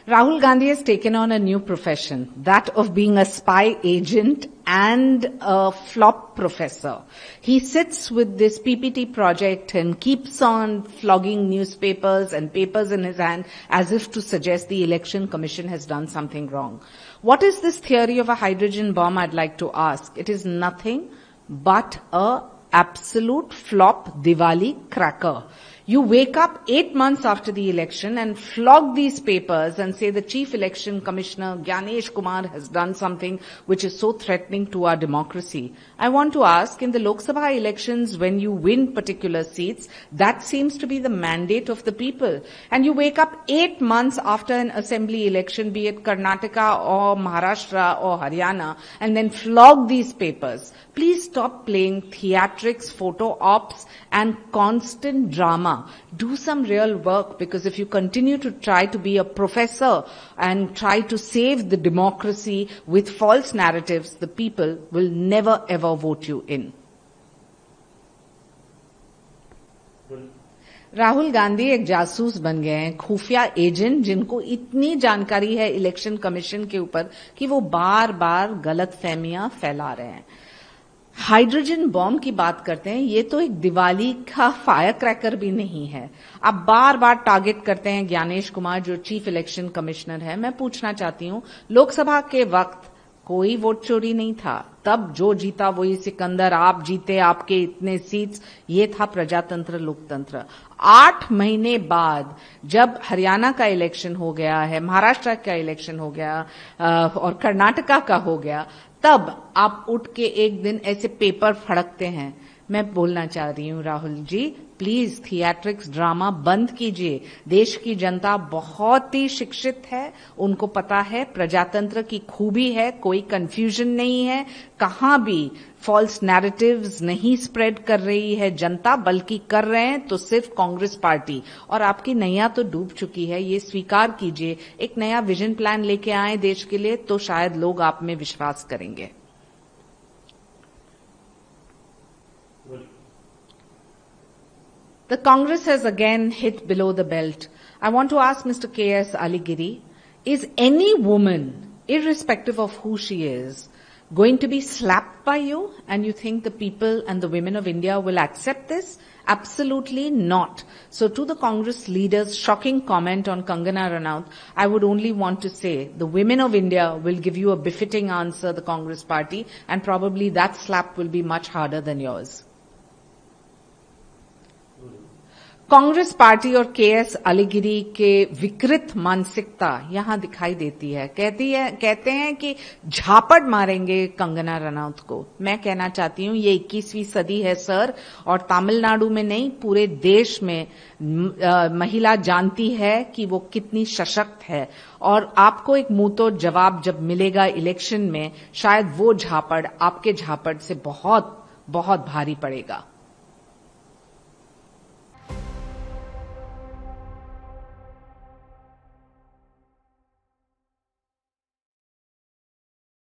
Rahul Gandhi has taken on a new profession, that of being a spy agent and a flop professor. He sits with this PPT project and keeps on flogging newspapers and papers in his hand as if to suggest the Election Commission has done something wrong. What is this theory of a hydrogen bomb, I'd like to ask? It is nothing but a absolute flop Diwali cracker. You wake up 8 months after the election and flog these papers and say the Chief Election Commissioner, Gyanesh Kumar, has done something which is so threatening to our democracy. I want to ask, in the Lok Sabha elections, when you win particular seats, that seems to be the mandate of the people. And you wake up 8 months after an assembly election, be it Karnataka or Maharashtra or Haryana, and then flog these papers. Please stop playing theatrics, photo ops, and constant drama. Do some real work, because if you continue to try to be a professor and try to save the democracy with false narratives, the people will never ever vote you in. Rahul Gandhi एक जासूस बन गए हैं, खुफिया agent, जिनको इतनी जानकारी है इलेक्शन कमीशन के ऊपर कि वो बार बार गलतफहमियां फैला रहे हैं. हाइड्रोजन बॉम्ब की बात करते हैं, ये तो एक दिवाली का फायर क्रैकर भी नहीं है. आप बार बार टारगेट करते हैं ज्ञानेश कुमार, जो चीफ इलेक्शन कमिश्नर है. मैं पूछना चाहती हूं, लोकसभा के वक्त कोई वोट चोरी नहीं था. तब जो जीता वही सिकंदर, आप जीते, आपके इतने सीट्स, ये था प्रजातंत्र, लोकतंत्र. 8 महीने बाद जब हरियाणा का इलेक्शन हो गया है, महाराष्ट्र का इलेक्शन हो गया और कर्नाटका का हो गया, तब आप उठ के एक दिन ऐसे पेपर फड़कते हैं. मैं बोलना चाह रही हूं Rahul ji, please theatrics drama बंद कीजिए. देश की जनता बहुत ही शिक्षित है, उनको पता है प्रजातंत्र की खूबी है, कोई कंफ्यूजन नहीं है, कहां भी फॉल्स नैरेटिव्स नहीं स्प्रेड कर रही है जनता, बल्कि कर रहे हैं तो सिर्फ कांग्रेस पार्टी. और आपकी नैया तो डूब चुकी है, ये स्वीकार कीजिए. एक नया विजन प्लान लेके आए देश के लिए, तो शायद लोग आप में विश्वास करेंगे. The Congress has again hit below the belt. I want to ask Mr. K.S. Aligiri, is any woman, irrespective of who she is, going to be slapped by you, and you think the people and the women of India will accept this? Absolutely not. So to the Congress leader's shocking comment on Kangana Ranaut, I would only want to say the women of India will give you a befitting answer, the Congress party, and probably that slap will be much harder than yours. Congress party और KS अलीगिरी के विकृत मानसिकता यहां दिखाई देती है. कहते हैं कि झापड़ मारेंगे कंगना रनौत को. मैं कहना चाहती हूं, ये 21वीं सदी है सर, और तमिलनाडु में नहीं, पूरे देश में महिला जानती है कि वो कितनी सशक्त है. और आपको एक मुंह तोड़ जवाब जब मिलेगा इलेक्शन में, शायद वो झापड़ आपके झापड़ से बहुत बहुत भारी पड़ेगा.